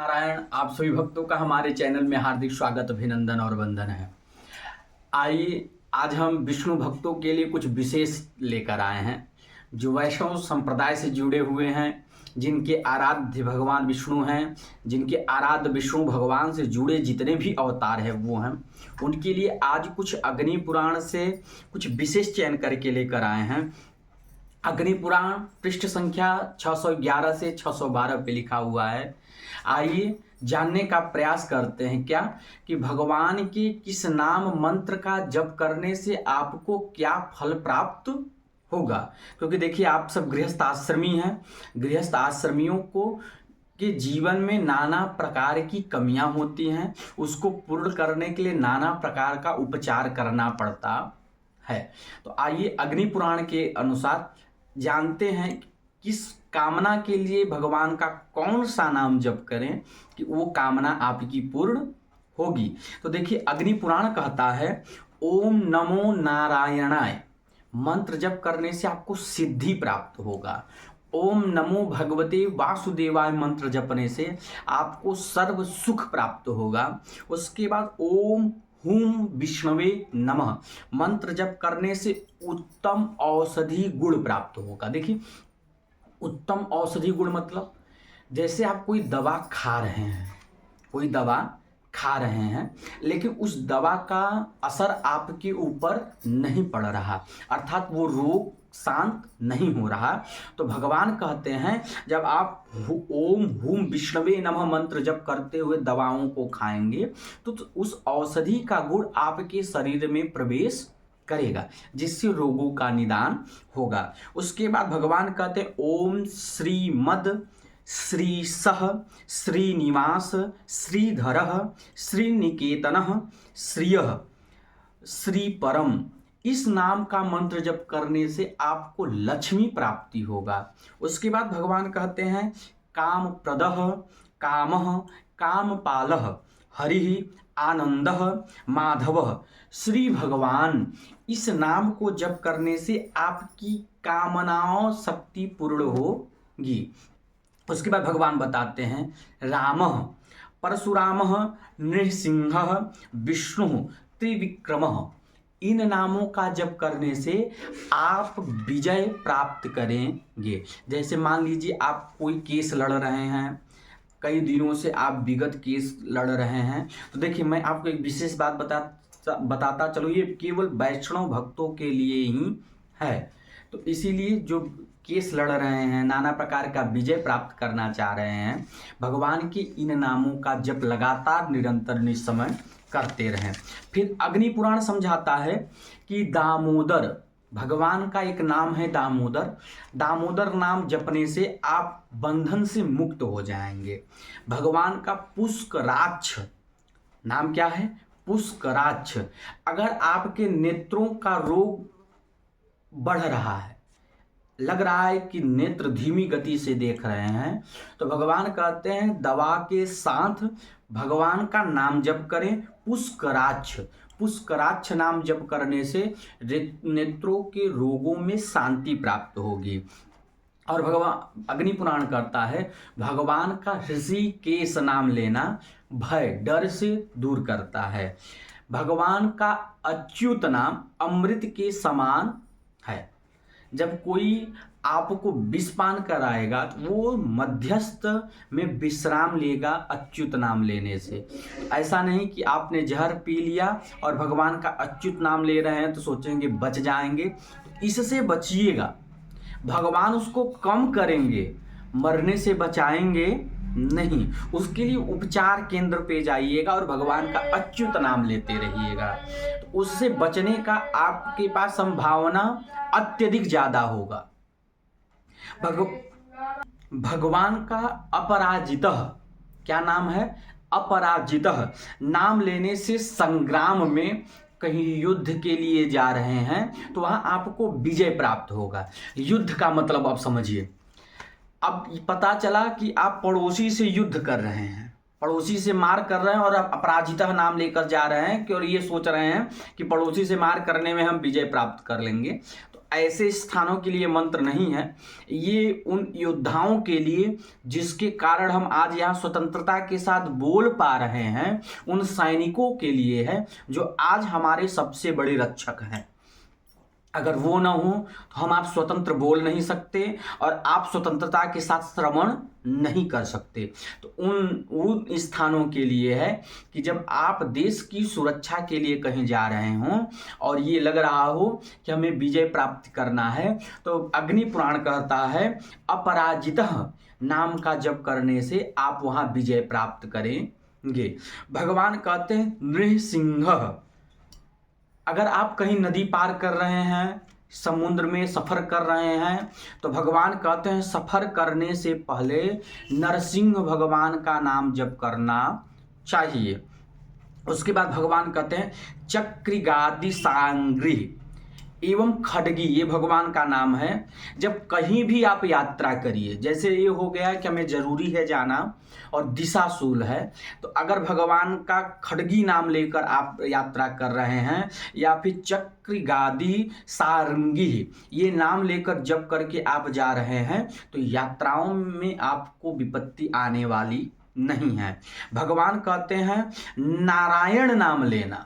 नारायण। आप सभी भक्तों का हमारे चैनल में हार्दिक स्वागत, अभिनंदन और वंदन है। आइए आज हम विष्णु भक्तों के लिए कुछ विशेष लेकर आए हैं जो वैष्णव संप्रदाय से जुड़े हुए हैं, जिनके आराध्य भगवान विष्णु हैं, जिनके आराध्य विष्णु भगवान से जुड़े जितने भी अवतार हैं वो हैं, उनके लिए आज कुछ अग्नि पुराण से कुछ विशेष चयन करके लेकर आए हैं। अग्नि पुराण पृष्ठ संख्या 611 से 612 पे लिखा हुआ है। आइए जानने का प्रयास करते हैं क्या कि भगवान के किस नाम मंत्र का जप करने से आपको क्या फल प्राप्त होगा। क्योंकि देखिए, आप सब गृहस्थ आश्रमी हैं। गृहस्थ आश्रमियों को के जीवन में नाना प्रकार की कमियां होती हैं, उसको पूर्ण करने के लिए नाना प्रकार का उपचार करना पड़ता है। तो आइए अग्नि पुराण के अनुसार जानते हैं किस कामना के लिए भगवान का कौन सा नाम जप करें कि वो कामना आपकी पूर्ण होगी। तो देखिए, अग्नि पुराण कहता है ओम नमो नारायणाय मंत्र जप करने से आपको सिद्धि प्राप्त होगा। ओम नमो भगवते वासुदेवाय मंत्र जपने से आपको सर्व सुख प्राप्त होगा। उसके बाद ओम हुम विष्णवे नमः मंत्र जप करने से उत्तम औषधि गुण प्राप्त होगा। देखिए, उत्तम औषधि गुण मतलब जैसे आप कोई दवा खा रहे हैं, लेकिन उस दवा का असर आपके ऊपर नहीं पड़ रहा, अर्थात वो रोग शांत नहीं हो रहा, तो भगवान कहते हैं जब आप ओम हुम विष्णवे नमः मंत्र जप करते हुए दवाओं को खाएंगे तो उस औषधि का गुण आपके शरीर में प्रवेश करेगा, जिससे रोगों का निदान होगा। उसके बाद भगवान कहते हैं ओम श्रीमद श्रीसः श्रीनिवास श्रीधरः श्रीनिकेतनः श्रियः श्रीपरम इस नाम का मंत्र जप करने से आपको लक्ष्मी प्राप्ति होगा। उसके बाद भगवान कहते हैं काम प्रदः कामः कामपालः हरिः आनंदः माधवः श्री भगवान इस नाम को जप करने से आपकी कामनाओं शक्ति पूर्ण होगी। उसके बाद भगवान बताते हैं रामः परशुरामः नृसिंहः विष्णु त्रिविक्रमः इन नामों का जप करने से आप विजय प्राप्त करेंगे। जैसे मान लीजिए आप कोई केस लड़ रहे हैं, कई दिनों से आप विगत केस लड़ रहे हैं, तो देखिए मैं आपको एक विशेष बात बताता चलो, ये केवल वैष्णव भक्तों के लिए ही है। तो इसीलिए जो केस लड़ रहे हैं, नाना प्रकार का विजय प्राप्त करना चाह रहे हैं, भगवान के इन नामों का जप लगातार निरंतर निस्समय करते रहें। फिर अग्नि पुराण समझाता है कि दामोदर भगवान का एक नाम है दामोदर। दामोदर नाम जपने से आप बंधन से मुक्त हो जाएंगे। भगवान का पुष्कराक्ष नाम क्या है? पुष्कराक्ष। अगर आपके नेत्रों का रोग बढ़ रहा है, लग रहा है कि नेत्र धीमी गति से देख रहे हैं, तो भगवान कहते हैं दवा के साथ भगवान का नाम जप करें पुष्कराक्ष। पुष्कराक्ष नाम जप करने से नेत्रों के रोगों में शांति प्राप्त होगी। और भगवान अग्नि पुराण करता है भगवान का ऋषिकेश नाम लेना भय डर से दूर करता है। भगवान का अच्युत नाम अमृत के समान है। जब कोई आपको विषपान कराएगा तो वो मध्यस्थ में विश्राम लेगा अच्युत नाम लेने से। ऐसा नहीं कि आपने जहर पी लिया और भगवान का अच्युत नाम ले रहे हैं तो सोचेंगे बच जाएंगे, तो इससे बचिएगा। भगवान उसको कम करेंगे, मरने से बचाएंगे नहीं। उसके लिए उपचार केंद्र पे जाइएगा और भगवान का अच्युत नाम लेते रहिएगा, तो उससे बचने का आपके पास संभावना अत्यधिक ज्यादा होगा। भगवान का अपराजितः क्या नाम है? अपराजितः नाम लेने से संग्राम में कहीं युद्ध के लिए जा रहे हैं तो वहां आपको विजय प्राप्त होगा। युद्ध का मतलब आप समझिए, अब पता चला कि आप पड़ोसी से युद्ध कर रहे हैं, पड़ोसी से मार कर रहे हैं और आप अपराजितः नाम लेकर जा रहे हैं कि और ये सोच रहे हैं कि पड़ोसी से मार करने में हम विजय प्राप्त कर लेंगे, तो ऐसे स्थानों के लिए मंत्र नहीं है, ये उन योद्धाओं के लिए जिसके कारण हम आज यहाँ स्वतंत्रता के साथ बोल पा रहे हैं, उन सैनिकों के लिए है जो आज हमारे सबसे बड़े रक्षक हैं। अगर वो ना हो तो हम आप स्वतंत्र बोल नहीं सकते और आप स्वतंत्रता के साथ श्रवण नहीं कर सकते। तो उन स्थानों के लिए है कि जब आप देश की सुरक्षा के लिए कहीं जा रहे हों और ये लग रहा हो कि हमें विजय प्राप्त करना है, तो अग्नि पुराण कहता है अपराजितः नाम का जप करने से आप वहाँ विजय प्राप्त करेंगे। भगवान कहते हैं नृसिंह। अगर आप कहीं नदी पार कर रहे हैं, समुद्र में सफ़र कर रहे हैं, तो भगवान कहते हैं सफ़र करने से पहले नरसिंह भगवान का नाम जप करना चाहिए। उसके बाद भगवान कहते हैं चक्रिगादि सांग्री एवं खडगी, ये भगवान का नाम है। जब कहीं भी आप यात्रा करिए, जैसे ये हो गया कि हमें ज़रूरी है जाना और दिशाशूल है, तो अगर भगवान का खडगी नाम लेकर आप यात्रा कर रहे हैं या फिर चक्रिगादि सारंगी ये नाम लेकर जप करके आप जा रहे हैं, तो यात्राओं में आपको विपत्ति आने वाली नहीं है। भगवान कहते हैं नारायण नाम लेना।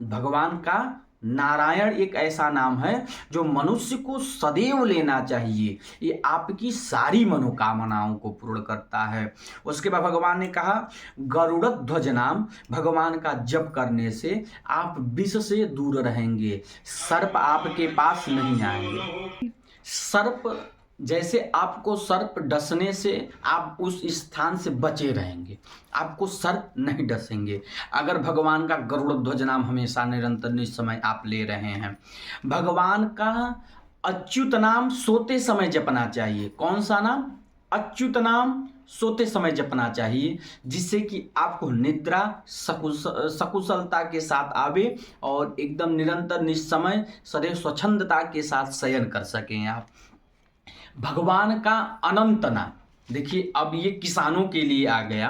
भगवान का नारायण एक ऐसा नाम है जो मनुष्य को सदैव लेना चाहिए, ये आपकी सारी मनोकामनाओं को पूर्ण करता है। उसके बाद भगवान ने कहा गरुड़ध्वज नाम, भगवान का जप करने से आप विष से दूर रहेंगे, सर्प आपके पास नहीं आएंगे। सर्प जैसे आपको सर्प डसने से आप उस स्थान से बचे रहेंगे, आपको सर्प नहीं डसेंगे अगर भगवान का गरुड़ ध्वज नाम हमेशा निरंतर निस्समय आप ले रहे हैं। भगवान का अच्युत नाम सोते समय जपना चाहिए। कौन सा नाम? अच्युत नाम सोते समय जपना चाहिए, जिससे कि आपको निद्रा सकुशलता के साथ आवे और एकदम निरंतर निस्समय सदैव स्वच्छंदता के साथ शयन कर सकें आप। भगवान का अनंत नाम, देखिए अब ये किसानों के लिए आ गया।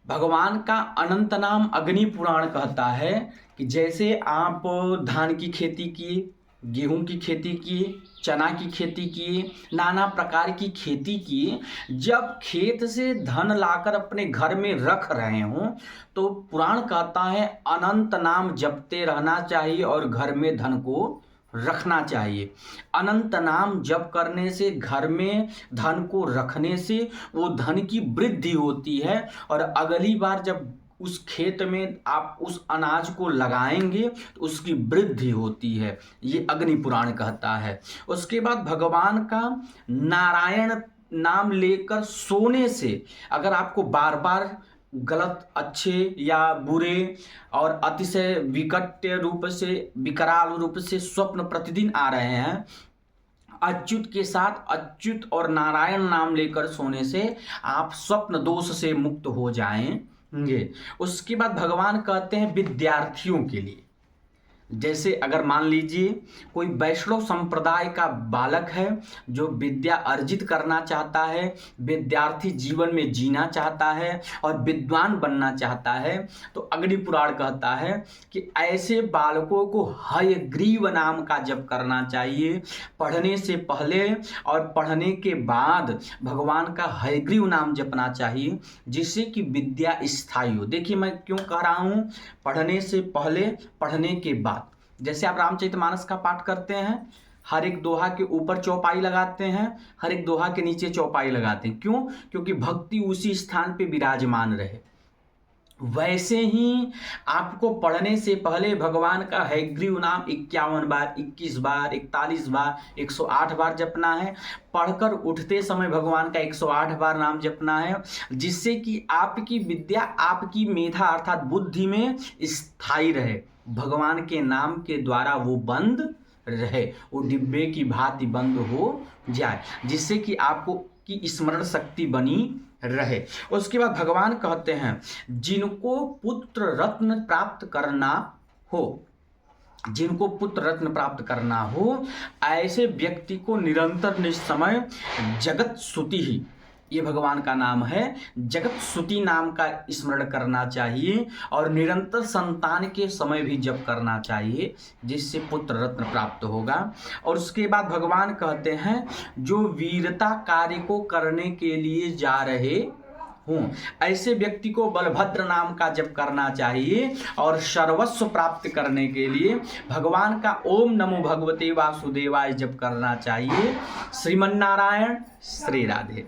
भगवान का अनंत नाम अग्नि पुराण कहता है कि जैसे आप धान की खेती किए, गेहूं की खेती किए, चना की खेती किए, नाना प्रकार की खेती किए, जब खेत से धन लाकर अपने घर में रख रहे हों तो पुराण कहता है अनंत नाम जपते रहना चाहिए और घर में धन को रखना चाहिए। अनंत नाम जप करने से, घर में धन को रखने से वो धन की वृद्धि होती है और अगली बार जब उस खेत में आप उस अनाज को लगाएंगे तो उसकी वृद्धि होती है, ये अग्नि पुराण कहता है। उसके बाद भगवान का नारायण नाम लेकर सोने से, अगर आपको बार बार गलत, अच्छे या बुरे और अतिशय विकट रूप से, विकराल रूप से स्वप्न प्रतिदिन आ रहे हैं, अच्युत के साथ अच्युत और नारायण नाम लेकर सोने से आप स्वप्न दोष से मुक्त हो जाएंगे। उसके बाद भगवान कहते हैं विद्यार्थियों के लिए, जैसे अगर मान लीजिए कोई वैष्णव संप्रदाय का बालक है जो विद्या अर्जित करना चाहता है, विद्यार्थी जीवन में जीना चाहता है और विद्वान बनना चाहता है, तो अग्नि पुराण कहता है कि ऐसे बालकों को हयग्रीव नाम का जप करना चाहिए। पढ़ने से पहले और पढ़ने के बाद भगवान का हयग्रीव नाम जपना चाहिए, जिससे कि विद्या स्थायी हो। देखिए मैं क्यों कह रहा हूँ पढ़ने से पहले, पढ़ने के बाद। जैसे आप रामचरितमानस का पाठ करते हैं, हर एक दोहा के ऊपर चौपाई लगाते हैं, हर एक दोहा के नीचे चौपाई लगाते हैं। क्यों? क्योंकि भक्ति उसी स्थान पे विराजमान रहे। वैसे ही आपको पढ़ने से पहले भगवान का हयग्रीव नाम 51 बार, 21 बार, 41 बार, 108 बार जपना है। पढ़कर उठते समय भगवान का 108 बार नाम जपना है, जिससे कि आपकी विद्या, आपकी मेधा अर्थात बुद्धि में स्थायी रहे, भगवान के नाम के द्वारा वो बंद रहे, वो डिब्बे की भांति बंद हो जाए, जिससे कि आपको की स्मरण शक्ति बनी रहे। उसके बाद भगवान कहते हैं जिनको पुत्र रत्न प्राप्त करना हो, जिनको पुत्र रत्न प्राप्त करना हो, ऐसे व्यक्ति को निरंतर निस्समय जगत स्तुति ही, ये भगवान का नाम है। जगत सुती नाम का स्मरण करना चाहिए और निरंतर संतान के समय भी जप करना चाहिए, जिससे पुत्र रत्न प्राप्त होगा। और उसके बाद भगवान कहते हैं जो वीरता कार्य को करने के लिए जा रहे हूँ, ऐसे व्यक्ति को बलभद्र नाम का जप करना चाहिए और सर्वस्व प्राप्त करने के लिए भगवान का ओम नमो भगवते वासुदेवाय जप करना चाहिए। श्रीमन्नारायण, श्री राधे।